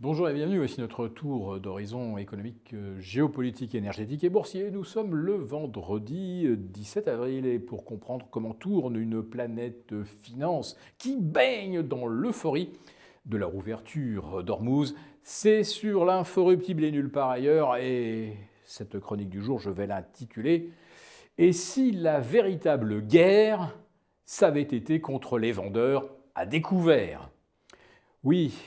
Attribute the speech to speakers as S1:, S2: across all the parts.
S1: Bonjour et bienvenue, voici notre tour d'horizon économique, géopolitique, énergétique et boursier. Nous sommes le vendredi 17 avril et pour comprendre comment tourne une planète finance qui baigne dans l'euphorie de la rouverture d'Ormuz, c'est sur l'inforruptible et nulle part ailleurs et cette chronique du jour je vais l'intituler « Et si la véritable guerre, ça avait été contre les vendeurs à découvert ?» Oui,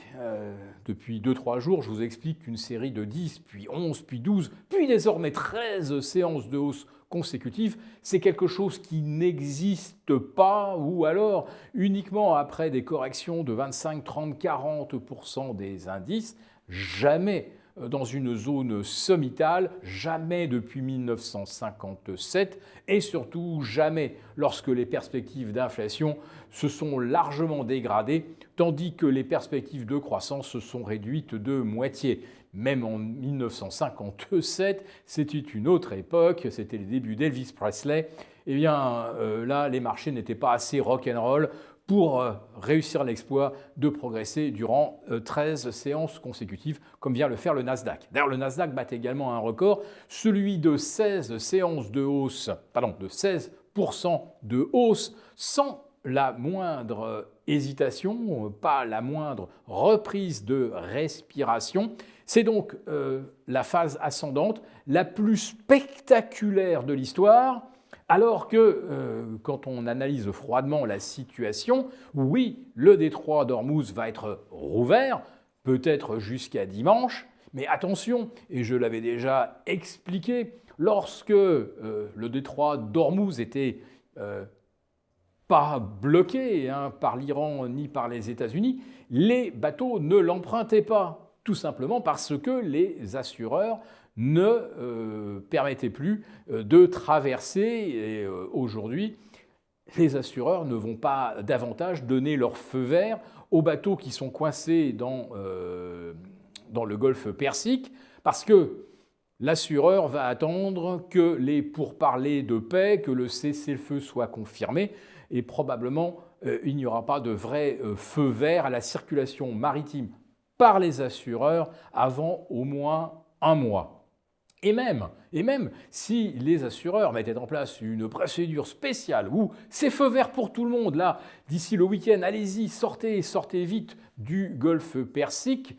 S1: depuis 2-3 jours, je vous explique qu'une série de 10, puis 11, puis 12, puis désormais 13 séances de hausse consécutives, c'est quelque chose qui n'existe pas, ou alors uniquement après des corrections de 25, 30, 40% des indices, jamais dans une zone sommitale, jamais depuis 1957 et surtout jamais lorsque les perspectives d'inflation se sont largement dégradées, tandis que les perspectives de croissance se sont réduites de moitié. Même en 1957, c'était une autre époque, c'était les débuts d'Elvis Presley. Eh bien, là, les marchés n'étaient pas assez rock'n'roll pour réussir l'exploit de progresser durant 13 séances consécutives, comme vient le faire le Nasdaq. D'ailleurs, le Nasdaq bat également un record, celui de 16 séances de hausse, de 16% de hausse, sans la moindre hésitation, pas la moindre reprise de respiration. C'est donc la phase ascendante la plus spectaculaire de l'histoire, alors que, quand on analyse froidement la situation, oui, le détroit d'Ormuz va être rouvert, peut-être jusqu'à dimanche, mais attention, et je l'avais déjà expliqué, lorsque le détroit d'Ormuz était pas bloqué par l'Iran ni par les États-Unis, les bateaux ne l'empruntaient pas, tout simplement parce que les assureurs ne permettait plus de traverser. Et aujourd'hui, les assureurs ne vont pas davantage donner leur feu vert aux bateaux qui sont coincés dans le golfe Persique, parce que l'assureur va attendre que les pourparlers de paix, que le cessez-le-feu soit confirmé, et probablement il n'y aura pas de vrai feu vert à la circulation maritime par les assureurs avant au moins un mois. Et même si les assureurs mettaient en place une procédure spéciale où c'est feu vert pour tout le monde, là, d'ici le week-end, allez-y, sortez vite du golfe Persique,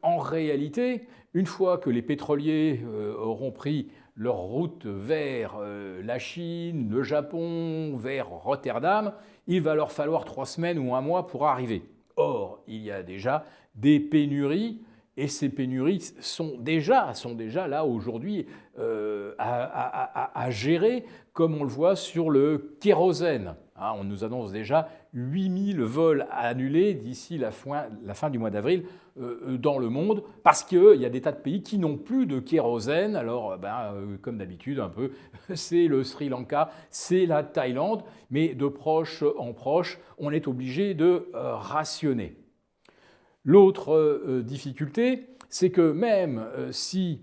S1: en réalité, une fois que les pétroliers auront pris leur route vers la Chine, le Japon, vers Rotterdam, il va leur falloir 3 semaines ou un mois pour arriver. Or, il y a déjà des pénuries. Et ces pénuries sont déjà là aujourd'hui à gérer, comme on le voit sur le kérosène. On nous annonce déjà 8000 vols annulés d'ici la fin du mois d'avril dans le monde, parce qu'il y a des tas de pays qui n'ont plus de kérosène. Alors, comme d'habitude, un peu, c'est le Sri Lanka, c'est la Thaïlande, mais de proche en proche, on est obligé de rationner. L'autre difficulté, c'est que même si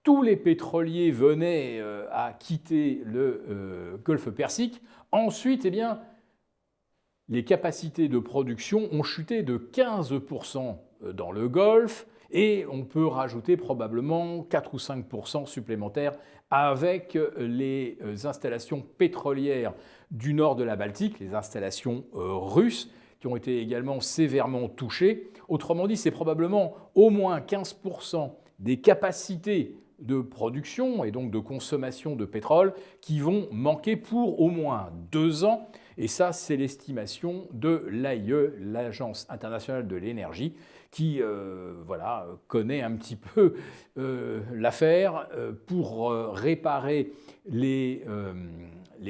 S1: tous les pétroliers venaient à quitter le golfe Persique, ensuite, les capacités de production ont chuté de 15% dans le golfe et on peut rajouter probablement 4 ou 5% supplémentaires avec les installations pétrolières du nord de la Baltique, les installations russes, qui ont été également sévèrement touchés. Autrement dit, c'est probablement au moins 15% des capacités de production et donc de consommation de pétrole qui vont manquer pour au moins 2 ans. Et ça, c'est l'estimation de l'AIE, l'Agence internationale de l'énergie, qui connaît un petit peu l'affaire pour réparer les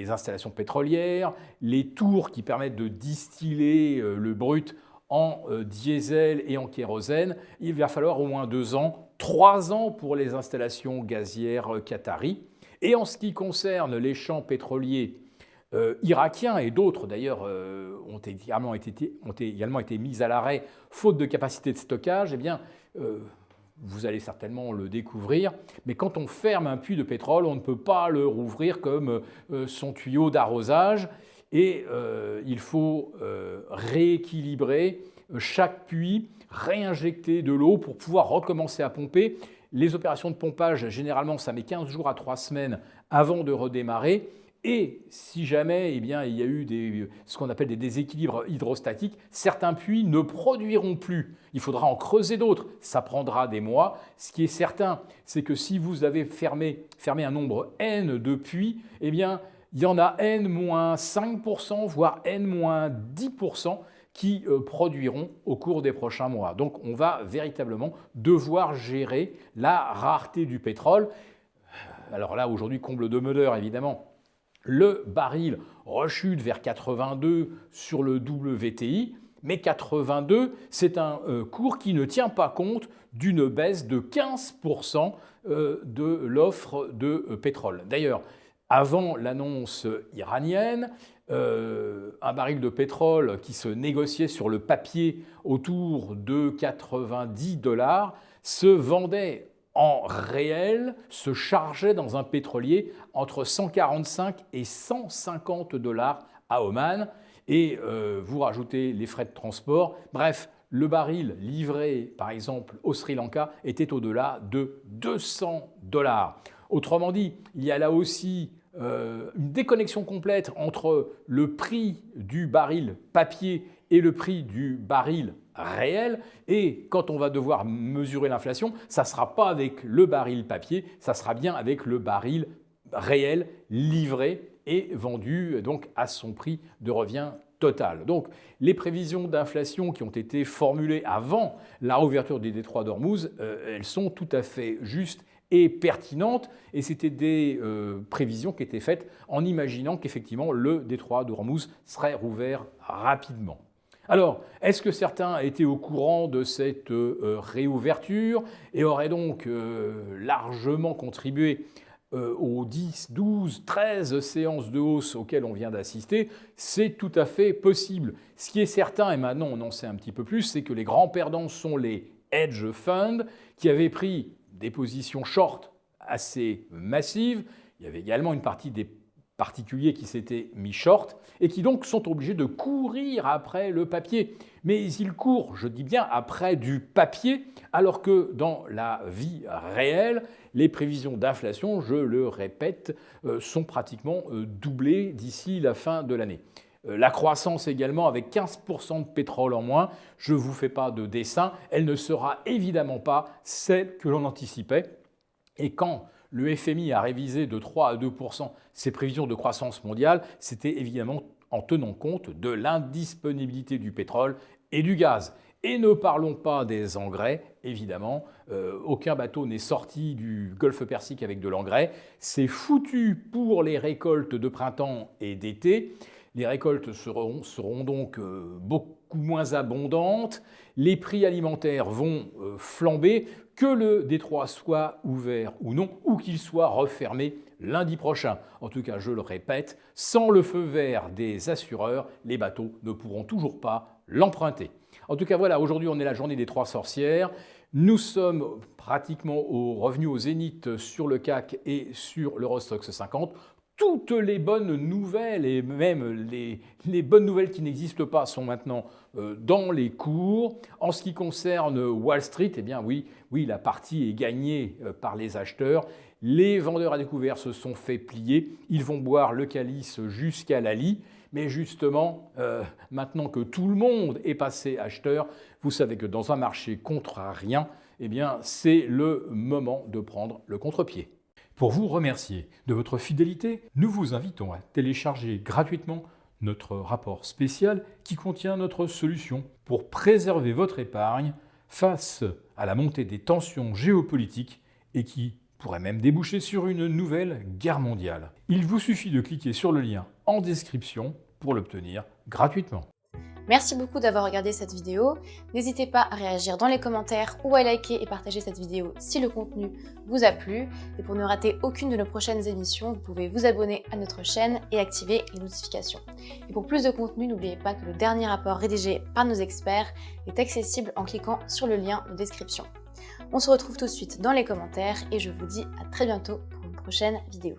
S1: installations pétrolières, les tours qui permettent de distiller le brut en diesel et en kérosène. Il va falloir au moins 2 ans, 3 ans pour les installations gazières qataries. Et en ce qui concerne les champs pétroliers irakiens et d'autres d'ailleurs ont également été mis à l'arrêt faute de capacité de stockage, vous allez certainement le découvrir, mais quand on ferme un puits de pétrole, on ne peut pas le rouvrir comme son tuyau d'arrosage et il faut rééquilibrer chaque puits, réinjecter de l'eau pour pouvoir recommencer à pomper. Les opérations de pompage, généralement, ça met 15 jours à 3 semaines avant de redémarrer. Et si jamais il y a eu ce qu'on appelle des déséquilibres hydrostatiques, certains puits ne produiront plus. Il faudra en creuser d'autres. Ça prendra des mois. Ce qui est certain, c'est que si vous avez fermé un nombre N de puits, il y en a N-5%, voire N-10% qui produiront au cours des prochains mois. Donc on va véritablement devoir gérer la rareté du pétrole. Alors là, aujourd'hui, comble de malheur, évidemment. Le baril rechute vers 82 sur le WTI, mais 82, c'est un cours qui ne tient pas compte d'une baisse de 15% de l'offre de pétrole. D'ailleurs, avant l'annonce iranienne, un baril de pétrole qui se négociait sur le papier autour de 90$ se vendait en réel, se chargeait dans un pétrolier entre 145 et 150$ à Oman. Et vous rajoutez les frais de transport. Bref, le baril livré, par exemple, au Sri Lanka était au-delà de 200$. Autrement dit, il y a là aussi une déconnexion complète entre le prix du baril papier et le prix du baril réel. Et quand on va devoir mesurer l'inflation, ça ne sera pas avec le baril papier, ça sera bien avec le baril réel livré et vendu donc à son prix de revient total. Donc les prévisions d'inflation qui ont été formulées avant la réouverture des détroits d'Ormuz, elles sont tout à fait justes et pertinentes, et c'était des prévisions qui étaient faites en imaginant qu'effectivement le détroit d'Ormuz serait rouvert rapidement. Alors, est-ce que certains étaient au courant de cette réouverture et auraient donc largement contribué aux 10, 12, 13 séances de hausse auxquelles on vient d'assister? C'est tout à fait possible. Ce qui est certain, et maintenant on en sait un petit peu plus, c'est que les grands perdants sont les hedge funds qui avaient pris des positions short assez massives. Il y avait également une partie des particuliers qui s'étaient mis short et qui donc sont obligés de courir après le papier. Mais ils courent, je dis bien, après du papier, alors que dans la vie réelle, les prévisions d'inflation, je le répète, sont pratiquement doublées d'ici la fin de l'année. La croissance également, avec 15% de pétrole en moins, je ne vous fais pas de dessin, elle ne sera évidemment pas celle que l'on anticipait. Et quand le FMI a révisé de 3 à 2% ses prévisions de croissance mondiale, c'était évidemment en tenant compte de l'indisponibilité du pétrole et du gaz. Et ne parlons pas des engrais, évidemment. Aucun bateau n'est sorti du Golfe Persique avec de l'engrais. C'est foutu pour les récoltes de printemps et d'été. Les récoltes seront donc beaucoup moins abondantes. Les prix alimentaires vont flamber, que le détroit soit ouvert ou non, ou qu'il soit refermé lundi prochain. En tout cas, je le répète, sans le feu vert des assureurs, les bateaux ne pourront toujours pas l'emprunter. En tout cas, voilà, aujourd'hui, on est la journée des 3 sorcières. Nous sommes pratiquement revenus au zénith sur le CAC et sur l'Eurostoxx 50. Toutes les bonnes nouvelles, et même les bonnes nouvelles qui n'existent pas, sont maintenant dans les cours. En ce qui concerne Wall Street, eh bien oui, la partie est gagnée par les acheteurs. Les vendeurs à découvert se sont fait plier. Ils vont boire le calice jusqu'à la lie. Mais justement, maintenant que tout le monde est passé acheteur, vous savez que dans un marché contrarien, eh bien, c'est le moment de prendre le contre-pied. Pour vous remercier de votre fidélité, nous vous invitons à télécharger gratuitement notre rapport spécial qui contient notre solution pour préserver votre épargne face à la montée des tensions géopolitiques et qui pourrait même déboucher sur une nouvelle guerre mondiale. Il vous suffit de cliquer sur le lien en description pour l'obtenir gratuitement.
S2: Merci beaucoup d'avoir regardé cette vidéo. N'hésitez pas à réagir dans les commentaires ou à liker et partager cette vidéo si le contenu vous a plu. Et pour ne rater aucune de nos prochaines émissions, vous pouvez vous abonner à notre chaîne et activer les notifications. Et pour plus de contenu, n'oubliez pas que le dernier rapport rédigé par nos experts est accessible en cliquant sur le lien de description. On se retrouve tout de suite dans les commentaires et je vous dis à très bientôt pour une prochaine vidéo.